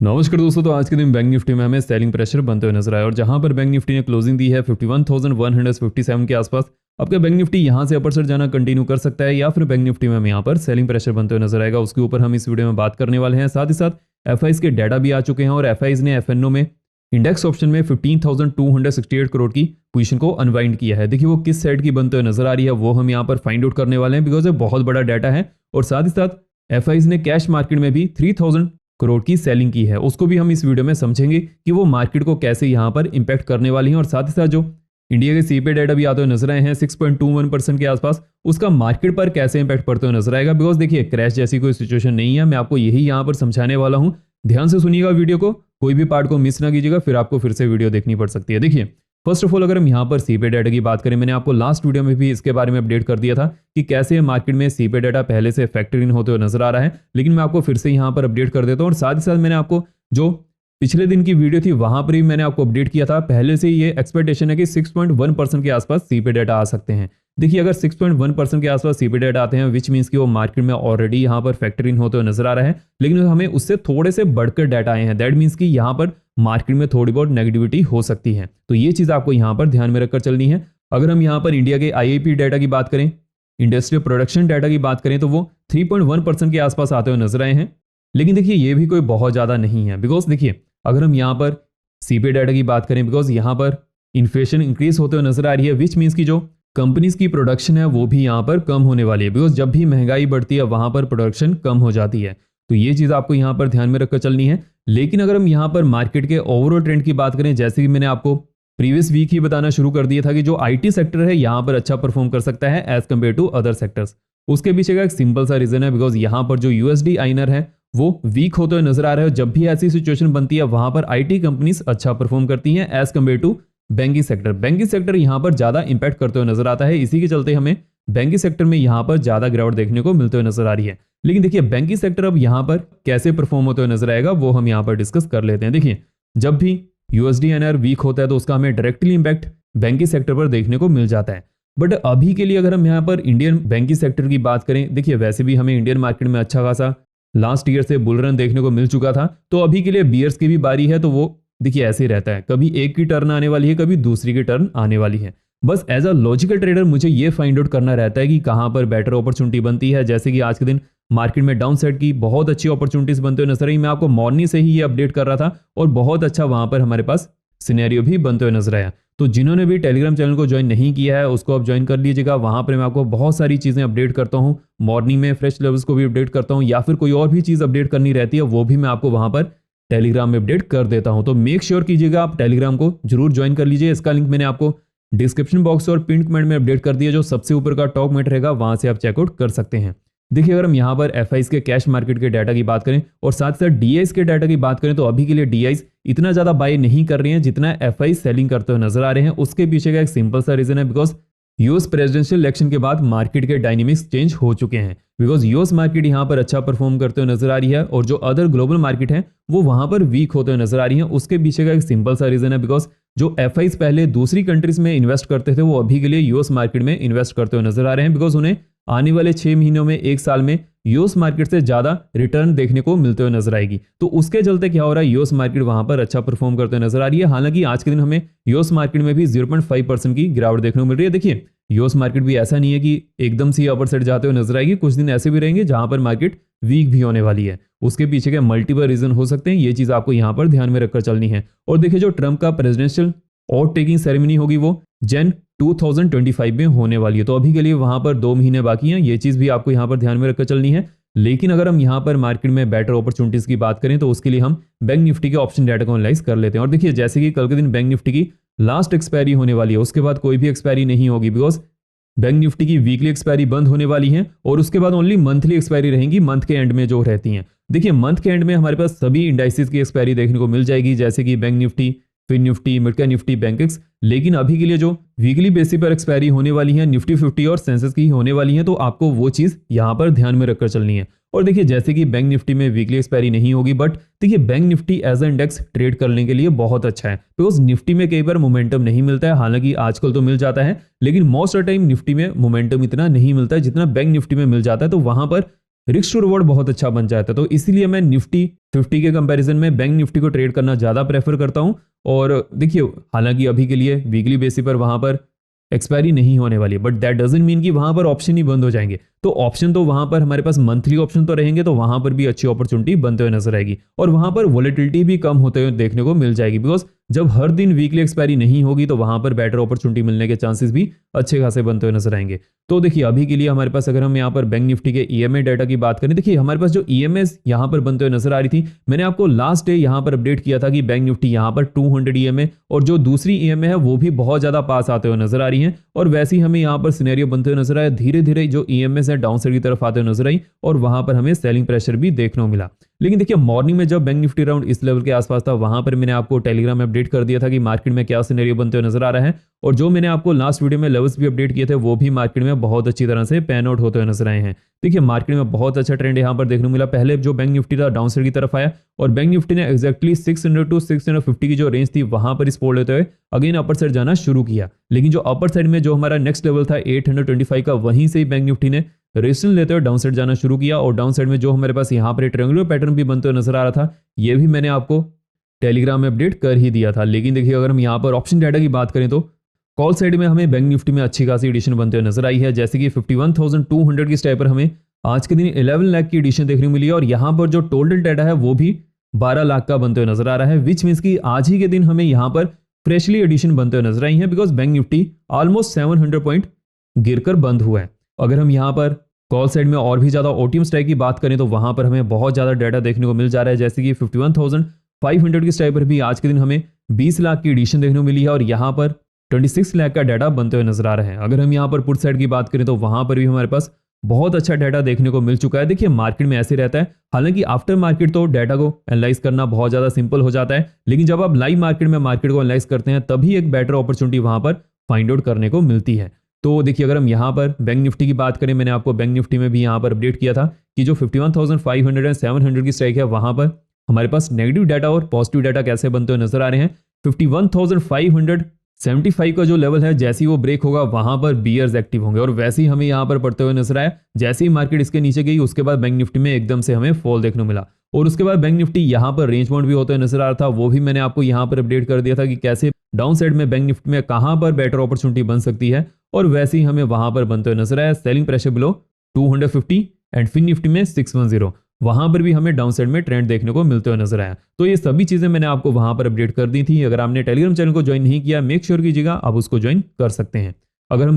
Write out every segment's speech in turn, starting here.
नमस्कार दोस्तों। तो आज के दिन बैंक निफ्टी में हमें सेलिंग प्रेशर बनते हुए नजर आया और जहां पर बैंक निफ्टी ने क्लोजिंग दी है 51,157 के आसपास। अब क्या बैंक निफ्टी यहां से अपर साइड जाना कंटिन्यू कर सकता है या फिर बैंक निफ्टी में हमें यहां पर सेलिंग प्रेशर बनते हुए नजर आएगा, उसके ऊपर हम इस वीडियो में बात करने वाले हैं। साथ ही साथ एफआईज के डाटा भी आ चुके हैं और एफआईज ने एफएनओ में इंडेक्स ऑप्शन में 15,268 करोड़ की पोजीशन को अनवाइंड किया है। देखिए वो किस साइड की बनते हुए नजर आ रही है वो हम यहाँ पर फाइंड आउट करने वाले हैं, बिकॉज ये बहुत बड़ा डाटा है। और साथ ही साथ एफआईज ने कैश मार्केट में भी 3,000 करोड़ की सेलिंग की है, उसको भी हम इस वीडियो में समझेंगे कि वो मार्केट को कैसे यहाँ पर इंपैक्ट करने वाली है। और साथ ही साथ जो इंडिया के सीपीआई डाटा भी आते हुए नजर आए हैं 6.21% के आसपास, उसका मार्केट पर कैसे इंपैक्ट पड़ते हुए नजर आएगा। बिकॉज देखिए क्रैश जैसी कोई सिचुएशन नहीं है, मैं आपको यही यहाँ पर समझाने वाला हूँ। ध्यान से सुनिएगा वीडियो को, कोई भी पार्ट को मिस ना कीजिएगा, फिर आपको फिर से वीडियो देखनी पड़ सकती है। देखिए फर्स्ट ऑफ ऑल अगर हम यहाँ पर सीपीआई डाटा की बात करें, मैंने आपको लास्ट वीडियो में भी इसके बारे में अपडेट कर दिया था कि कैसे मार्केट में सीपीआई डाटा पहले से फैक्टर इन होते हुए नजर आ रहा है, लेकिन मैं आपको फिर से यहाँ पर अपडेट कर देता हूँ। और साथ ही साथ मैंने आपको जो पिछले दिन की वीडियो थी वहां पर भी मैंने आपको अपडेट किया था, पहले से ये एक्सपेक्टेशन है कि 6.1% के आसपास सीपीआई डाटा आ सकते हैं। देखिए अगर 6.1% के आसपास सीपीआई डाटा आते हैं विच मीन्स कि वो मार्केट में ऑलरेडी यहाँ पर फैक्टर इन होते हुए नजर आ रहा है, लेकिन हमें उससे थोड़े से बढ़कर डाटा आए हैं। दैट मीन्स कि यहाँ पर मार्केट में थोड़ी बहुत नेगेटिविटी हो सकती है, तो ये चीज आपको यहाँ पर ध्यान में रखकर चलनी है। अगर हम यहाँ पर इंडिया के आईआईपी डाटा की बात करें, इंडस्ट्रियल प्रोडक्शन डाटा की बात करें, तो वो 3.1% के आसपास आते हुए नजर आए हैं। लेकिन देखिए ये भी कोई बहुत ज्यादा नहीं है, बिकॉज देखिए अगर हम यहाँ पर सीपीआई डाटा की बात करें, बिकॉज यहाँ पर इन्फ्लेशन इंक्रीज होते हुए नजर आ रही है, विच मीन्स की जो कंपनीज की प्रोडक्शन है वो भी यहाँ पर कम होने वाली है। बिकॉज जब भी महंगाई बढ़ती है वहां पर प्रोडक्शन कम हो जाती है, तो ये चीज आपको यहाँ पर ध्यान में रखकर चलनी है। लेकिन अगर हम यहाँ पर मार्केट के ओवरऑल ट्रेंड की बात करें, जैसे कि मैंने आपको प्रीवियस वीक ही बताना शुरू कर दिया था कि जो आईटी सेक्टर है यहाँ पर अच्छा परफॉर्म कर सकता है as compared to other sectors. उसके पीछे का एक सिंपल सा रीजन है, बिकॉज यहाँ पर जो यूएसडी आईएनआर है वो वीक होते हुए नजर आ रहा है। जब भी ऐसी सिचुएशन बनती है वहां पर आईटी कंपनीज अच्छा परफॉर्म करती हैं as compared to banking sector. Banking sector यहाँ पर ज्यादा इंपैक्ट करते हुए नजर आता है, इसी के चलते हमें बैंकिंग सेक्टर में यहाँ पर ज्यादा गिरावट देखने को मिलते हुए नजर आ रही है। लेकिन देखिए बैंकिंग सेक्टर अब यहाँ पर कैसे परफॉर्म होते हुए नजर आएगा वो हम यहाँ पर डिस्कस कर लेते हैं। देखिए जब भी यूएसडी एनआर वीक होता है तो उसका हमें डायरेक्टली इंपैक्ट बैंकिंग सेक्टर पर देखने को मिल जाता है। बट अभी के लिए अगर हम यहाँ पर इंडियन बैंकिंग सेक्टर की बात करें, देखिए वैसे भी हमें इंडियन मार्केट में अच्छा खासा लास्ट ईयर से बुल रन देखने को मिल चुका था, तो अभी के लिए बियर्स की भी बारी है। तो वो देखिए ऐसे ही रहता है, कभी एक की टर्न आने वाली है, कभी दूसरी की टर्न आने वाली है। बस एज अ लॉजिकल ट्रेडर मुझे ये फाइंड आउट करना रहता है कि कहां पर बेटर अपॉर्चुनिटी बनती है। जैसे कि आज के दिन मार्केट में डाउन साइड की बहुत अच्छी अपॉर्चुनिटीज बनते हुए नजर आई, मैं आपको मॉर्निंग से ही ये अपडेट कर रहा था और बहुत अच्छा वहां पर हमारे पास सिनेरियो भी बनते हुए नजर आया। तो जिन्होंने भी टेलीग्राम चैनल को ज्वाइन नहीं किया है उसको आप ज्वाइन कर लीजिएगा, वहां पर मैं आपको बहुत सारी चीजें अपडेट करता हूं। मॉर्निंग में फ्रेश लेवल्स को भी अपडेट करता हूं, या फिर कोई और भी चीज अपडेट करनी रहती है वो भी मैं आपको वहां पर टेलीग्राम में अपडेट कर देता हूं। तो मेक श्योर कीजिएगा आप टेलीग्राम को जरूर ज्वाइन कर लीजिए। इसका लिंक मैंने आपको डिस्क्रिप्शन बॉक्स और पिन कमेंट में अपडेट कर दिया, जो सबसे ऊपर का टॉप में रहेगा वहां से आप चेकआउट कर सकते हैं। देखिए अगर हम यहाँ पर एफआईज के कैश मार्केट के डाटा की बात करें और साथ साथ डीआईज के डाटा की बात करें, तो अभी के लिए डीआईज इतना ज्यादा बाय नहीं कर रहे हैं जितना एफआईज सेलिंग करते हुए नजर आ रहे हैं। उसके पीछे का एक सिंपल सा रीजन है, बिकॉज यूएस प्रेसिडेंशियल इलेक्शन के बाद मार्केट के डायनेमिक्स चेंज हो चुके हैं। बिकॉज यूएस मार्केट यहाँ पर अच्छा परफॉर्म करते हुए नजर आ रही है और जो अदर ग्लोबल मार्केट है वो वहां पर वीक होते हुए नजर आ रही है। उसके पीछे का एक सिंपल सा रीजन है, बिकॉज जो एफआईज पहले दूसरी कंट्रीज में इन्वेस्ट करते थे वो अभी के लिए यूएस मार्केट में इन्वेस्ट करते हुए नजर आ रहे हैं, बिकॉज उन्हें आने वाले 6 महीनों में 1 साल में यूएस मार्केट से ज्यादा रिटर्न देखने को मिलते हुए नजर आएगी। तो उसके चलते क्या हो रहा है, यूएस मार्केट वहां पर अच्छा परफॉर्म करते हुए नजर आ रही है। हालांकि आज के दिन हमें यूएस मार्केट में भी 0.5% की गिरावट देखने को मिल रही है। देखिए यूएस मार्केट भी ऐसा नहीं है कि एकदम से अपर साइड जाते हुए नजर आएगी, कुछ दिन ऐसे भी रहेंगे जहां पर मार्केट वीक भी होने वाली है। उसके पीछे के मल्टीपल रीजन हो सकते हैं, ये चीज आपको यहाँ पर ध्यान में रखकर चलनी है। और देखिए जो ट्रंप का प्रेसिडेंशियल और टेकिंग सेरेमनी होगी वो जन 2025 में होने वाली है, तो अभी के लिए वहां पर 2 महीने बाकी हैं। ये चीज भी आपको यहाँ पर ध्यान में रखकर चलनी है। लेकिन अगर हम यहाँ पर मार्केट में बेटर अपॉर्चुनिटीज की बात करें तो उसके लिए हम बैंक निफ्टी के ऑप्शन डाटा को एनालाइज कर लेते हैं। और देखिए जैसे कि कल के दिन बैंक निफ्टी की लास्ट एक्सपायरी होने वाली है, उसके बाद कोई भी एक्सपायरी नहीं होगी, बिकॉज बैंक निफ्टी की वीकली एक्सपायरी बंद होने वाली है और उसके बाद ओनली मंथली एक्सपायरी रहेंगी मंथ के एंड में जो रहती हैं। देखिए मंथ के एंड में हमारे पास सभी इंडाइसेस की एक्सपायरी देखने को मिल जाएगी, जैसे कि Bank Nifty, Fin Nifty, mid cap Nifty, Bankex. लेकिन अभी के लिए जो वीकली बेसिस पर एक्सपायरी होने वाली है निफ्टी 50 और सेंसेक्स की होने वाली है, तो आपको वो चीज यहाँ पर ध्यान में रखकर चलनी है। और देखिए जैसे कि बैंक निफ्टी में वीकली एक्सपायरी नहीं होगी, बट देखिए Bank Nifty as a index trade करने के लिए बहुत अच्छा है, बिकॉज निफ्टी में कई बार मोमेंटम नहीं मिलता है। हालांकि आजकल तो मिल जाता है, लेकिन मोस्ट ऑफ टाइम निफ्टी में मोमेंटम इतना नहीं मिलता है जितना बैंक निफ्टी में मिल जाता है। तो वहां पर रिस्क टू रिवॉर्ड बहुत अच्छा बन जाता है। तो इसीलिए मैं निफ्टी 50 के कंपैरिजन में बैंक निफ्टी को ट्रेड करना ज़्यादा प्रेफर करता हूँ। और देखिए, हालांकि अभी के लिए वीकली बेसिस पर वहां पर एक्सपायरी नहीं होने वाली है, बट दैट डजंट मीन कि वहां पर ऑप्शन ही बंद हो जाएंगे। तो ऑप्शन तो वहां पर हमारे पास मंथली ऑप्शन तो रहेंगे, तो वहां पर भी अच्छी अपॉर्चुनिटी बनते हुए नजर आएगी और वहां पर वॉलेटिलिटी भी कम होते हुए देखने को मिल जाएगी। बिकॉज जब हर दिन वीकली एक्सपायरी नहीं होगी तो वहां पर बेटर अपॉर्चुनिटी मिलने के चांसेस भी अच्छे खासे बनते हुए नजर आएंगे। तो देखिए, अभी के लिए हमारे पास अगर हम यहाँ पर बैंक निफ्टी के ईएमए डाटा की बात करें, देखिए हमारे पास जो ईएमएस यहाँ पर बनते हुए नजर आ रही थी, मैंने आपको लास्ट डे यहाँ पर अपडेट किया था कि बैंक निफ्टी यहाँ पर 200 ईएमए और जो दूसरी ईएमए है वो भी बहुत ज्यादा पास आते हुए नजर आ रही है। और वैसे ही हमें यहाँ पर सिनेरियो बनते हुए नजर आया, धीरे धीरे जो ईएमएस है डाउन साइड की तरफ आते हुए नजर आई और वहां पर हमें सेलिंग प्रेशर भी देखने को मिला। लेकिन देखिए, मॉर्निंग में जब बैंक निफ्टी राउंड इस लेवल के आसपास था, वहां पर मैंने आपको टेलीग्राम में अपडेट कर दिया था कि मार्केट में क्या सिनेरियो बनते हुए नजर आ रहा है। और जो मैंने आपको लास्ट वीडियो में लेवल्स भी अपडेट किए थे वो भी मार्केट में बहुत अच्छी तरह से पैन आउट होते हुए नजर आए हैं। देखिए, मार्केट में बहुत अच्छा ट्रेंड यहाँ पर देखने को मिला। पहले जो बैंक निफ्टी था डाउन साइड की तरफ आया और बैंक निफ्टी ने एक्जैक्टली 600 टू 650 की जो रेंज थी वहां पर सपोर्ट लेते हुए अगेन अपर साइड जाना शुरू किया। लेकिन जो अपर साइड में जो हमारा नेक्स्ट लेवल था 825 का, वहीं से ही बैंक निफ्टी ने रेजिस्टेंस लेते हुए डाउन साइड जाना शुरू किया। और डाउन साइड में जो हमारे पास यहाँ पर ट्रायंगुलर पैटर्न भी बनते हुए नजर आ रहा था, ये भी मैंने आपको टेलीग्राम में अपडेट कर ही दिया था। लेकिन देखिए, अगर हम यहाँ पर ऑप्शन डाटा की बात करें तो कॉल साइड में हमें बैंक निफ्टी में अच्छी खासी एडिशन बनते हुए नजर आई है। जैसे कि 51,200 की स्टेप पर हमें आज के दिन 11 लाख की एडिशन देखने को मिली है और यहाँ पर जो टोटल डाटा है वो भी 12 लाख का बनते हुए नजर आ रहा है, विच मीन्स कि आज ही के दिन हमें यहाँ पर फ्रेशली एडिशन बनते हुए नजर आई है। Because bank Nifty almost 700 point गिरकर बंद हुआ है। अगर हम यहाँ पर कॉल साइड में और भी ज्यादा ओटीएम स्ट्राइक की बात करें तो वहां पर हमें बहुत ज्यादा डाटा देखने को मिल जा रहा है। जैसे कि 51,500 की स्ट्राइक पर भी आज के दिन हमें 20 लाख की एडिशन देखने को मिली है और यहाँ पर 26 लाख का डाटा बनते हुए नजर आ रहा है। अगर हम यहाँ पर पुट साइड की बात करें तो वहां पर भी हमारे पास बहुत अच्छा डाटा देखने को मिल चुका है। देखिए, मार्केट में ऐसे रहता है, हालांकि आफ्टर मार्केट तो डाटा को एनालाइज करना बहुत ज्यादा सिंपल हो जाता है, लेकिन जब आप लाइव मार्केट में मार्केट को एनालाइज करते हैं तभी एक बेटर अपॉर्चुनिटी वहां पर फाइंड आउट करने को मिलती है। तो देखिए, अगर हम यहाँ पर बैंक निफ्टी की बात करें, मैंने आपको बैंक निफ्टी में भी यहाँ पर अपडेट किया था कि जो 51,500 एंड 700 की स्ट्राइक है वहां पर हमारे पास नेगेटिव डाटा और पॉजिटिव डाटा कैसे बनते हुए नजर आ रहे हैं। 51,575 का जो लेवल है, जैसे ही वो ब्रेक होगा वहां पर बियर्स एक्टिव होंगे और वैसे ही हमें यहाँ पर पड़ते हुए नजर आया। जैसे ही मार्केट इसके नीचे गई उसके बाद बैंक निफ्टी में एकदम से हमें फॉल देखने को मिला और उसके बाद बैंक निफ्टी यहाँ पर रेंज बाउंड भी होते हुए नजर आ रहा था। वो भी मैंने आपको यहाँ पर अपडेट कर दिया था कि कैसे डाउन साइड में बैंक निफ्टी में कहां पर बेटर अपॉर्चुनिटी बन सकती है और वैसे ही हमें वहां पर बनते हुए नजर आया। Selling pressure below 250 and Fin Nifty में 610, वहां पर भी हमें डाउन साइड में ट्रेंड देखने को मिलते हुए नजर आया। तो ये सभी चीजें मैंने आपको वहां पर अपडेट कर दी थी। अगर आपने टेलीग्राम चैनल को ज्वाइन नहीं किया, मेक श्योर कीजिएगा आप उसको ज्वाइन कर सकते हैं। अगर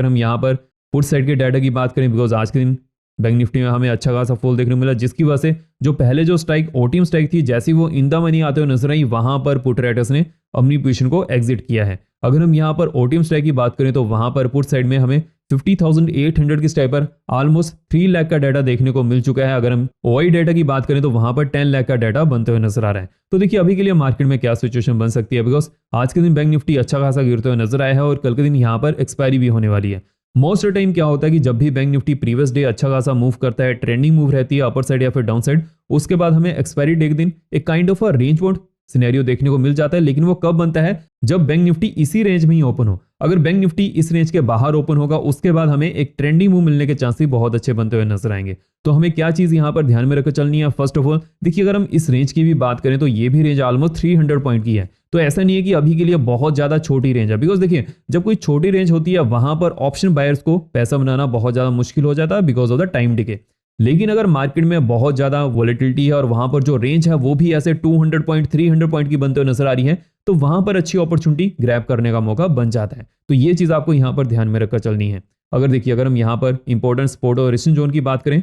हम यहाँ पर पुट साइड के डाटा की बात करें, बिकॉज आज के दिन बैंक निफ्टी में हमें अच्छा खासा फॉल देखने को मिला, जिसकी वजह से जो पहले जो स्ट्राइक ओटीएम स्ट्राइक थी, जैसी वो इन द मनी आते हुए नजर आई, वहां पर पुट राइटर्स ने अपनी पोजीशन को एग्जिट किया है। अगर हम यहाँ पर ओटीएम स्ट्राइक की बात करें तो वहां पर पुट साइड में हमें 50,800 की स्ट्राइक पर ऑलमोस्ट 3 लाख का डाटा देखने को मिल चुका है। अगर हम ओआई डाटा की बात करें तो वहां पर 10 लाख का डाटा बनते हुए नजर आ रहा है। तो देखिए, अभी के लिए मार्केट में क्या सिचुएशन बन सकती है, बिकॉज आज के दिन बैंक निफ्टी अच्छा खासा गिरते हुए नजर आया है और कल के दिन यहाँ पर एक्सपायरी भी होने वाली है। मोस्ट ऑफ टाइम क्या होता है कि जब भी बैंक निफ्टी प्रीवियस डे अच्छा खासा मूव करता है, ट्रेंडिंग मूव रहती है अपर साइड या फिर डाउन साइड, उसके बाद हमें एक्सपायरी डे के दिन एक kind of a range bound scenario देखने को मिल जाता है। लेकिन वो कब बनता है, जब बैंक निफ्टी इसी रेंज में ही ओपन हो। अगर बैंक निफ्टी इस रेंज के बाहर ओपन होगा उसके बाद हमें एक ट्रेंडिंग मूव मिलने के चांसेस बहुत अच्छे बनते हुए नजर आएंगे। तो हमें क्या चीज यहाँ पर ध्यान में रखकर चलनी है, फर्स्ट ऑफ ऑल देखिए, अगर हम इस रेंज की भी बात करें तो ये भी रेंज ऑलमोस्ट 300 पॉइंट की है। तो ऐसा नहीं है कि अभी के लिए बहुत ज्यादा छोटी रेंज है, बिकॉज देखिए, जब कोई छोटी रेंज होती है वहां पर ऑप्शन बायर्स को पैसा बनाना बहुत ज्यादा मुश्किल हो जाता है because of the time decay. लेकिन अगर मार्केट में बहुत ज्यादा वॉलेटिलिटी है और वहां पर जो रेंज है वो भी ऐसे 200 पॉइंट 300 पॉइंट की बनते हुए नजर आ रही है, तो वहां पर अच्छी अपॉर्चुनिटी ग्रैब करने का मौका बन जाता है। तो ये चीज आपको यहां पर ध्यान में रखकर चलनी है। अगर हम यहाँ पर इंपॉर्टेंट सपोर्ट और रेजिस्टेंस जोन की बात करें,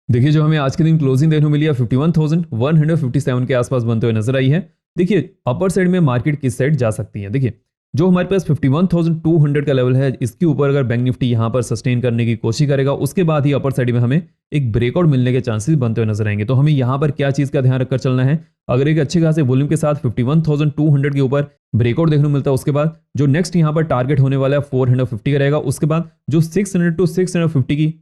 देखिए जो हमें आज के दिन क्लोजिंग देखने को मिली है 51,157 के आसपास बनते हुए नजर आई है। देखिए, अपर साइड में मार्केट किस साइड जा सकती है, देखिए जो हमारे पास 51,200 का लेवल है, इसके ऊपर अगर बैंक निफ्टी यहां पर सस्टेन करने की कोशिश करेगा उसके बाद ही अपर साइड में हमें एक ब्रेकआउट मिलने के चांसेस बनते हुए नजर आएंगे। तो हमें यहां पर क्या चीज का ध्यान रखकर चलना है, अगर एक अच्छे खासे वॉल्यूम के साथ 51,200 के ऊपर ब्रेकआउट देखने को मिलता है, उसके बाद जो नेक्स्ट यहां पर टारगेट होने वाला है 450 का रहेगा। उसके बाद जो 600 टू 650 की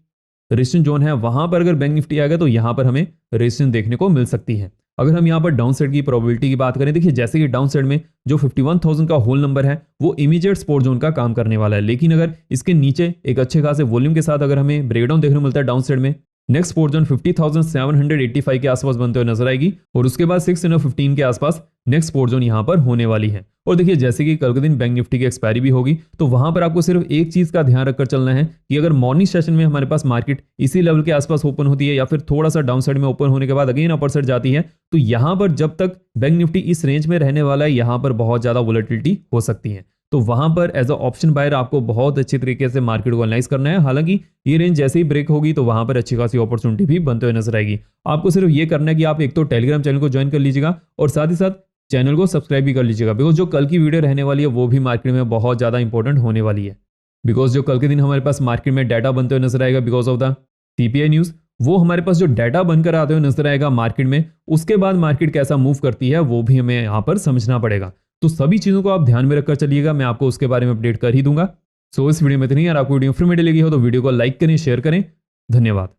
रेजिस्टेंस जोन है वहां पर अगर बैंक निफ्टी आ गया तो यहां पर हमें रेजिस्टेंस देखने को मिल सकती है। अगर हम यहाँ पर डाउन साइड की प्रोबेबिलिटी की बात करें, देखिए जैसे कि डाउन साइड में जो 51,000 का होल नंबर है वो इमीडिएट सपोर्ट जोन का काम करने वाला है। लेकिन अगर इसके नीचे एक अच्छे खासे वॉल्यूम के साथ अगर हमें ब्रेकडाउन देखने को मिलता है डाउन साइड में नेक्स्ट सपोर्ट जोन 50,785 के आसपास बनते हुए नजर आएगी और उसके बाद 615 के आसपास नेक्स्ट सपोर्ट जोन यहां पर होने वाली है। और देखिए जैसे कि कल के दिन बैंक निफ्टी की एक्सपायरी भी होगी, तो वहां पर आपको सिर्फ एक चीज का ध्यान रखकर चलना है कि अगर मॉर्निंग सेशन में हमारे पास मार्केट इसी लेवल के आसपास ओपन होती है या फिर थोड़ा सा डाउन साइड में ओपन होने के बाद अगेन अपर साइड जाती है, तो यहां पर जब तक बैंक निफ्टी इस रेंज में रहने वाला है, यहां पर बहुत ज्यादा वोलेटिलिटी हो सकती है। तो वहां पर एज अ ऑप्शन बायर आपको बहुत अच्छी तरीके से मार्केट को एनालाइज करना है। हालांकि ये रेंज जैसे ही ब्रेक होगी तो वहां पर अच्छी खासी अपॉर्चुनिटी भी बनते हुए नजर आएगी। आपको सिर्फ ये करना है कि आप एक तो टेलीग्राम चैनल को ज्वाइन कर लीजिएगा और साथ ही साथ चैनल को सब्सक्राइब भी कर लीजिएगा, बिकॉज जो कल की वीडियो रहने वाली है वो भी मार्केट में बहुत ज्यादा इंपॉर्टेंट होने वाली है। बिकॉज जो कल के दिन हमारे पास मार्केट में डाटा बनते हुए नजर आएगा because of the CPI news, वो हमारे पास जो डाटा बनकर आते हुए नजर आएगा मार्केट में, उसके बाद मार्केट कैसा मूव करती है वो भी हमें यहाँ पर समझना पड़ेगा। तो सभी चीजों को आप ध्यान में रखकर चलिएगा, मैं आपको उसके बारे में अपडेट कर ही दूंगा। सो इस वीडियो में इतनी, अगर आपको वीडियो इन्फॉर्मेटिव लगी हो तो वीडियो को लाइक करें, शेयर करें। धन्यवाद।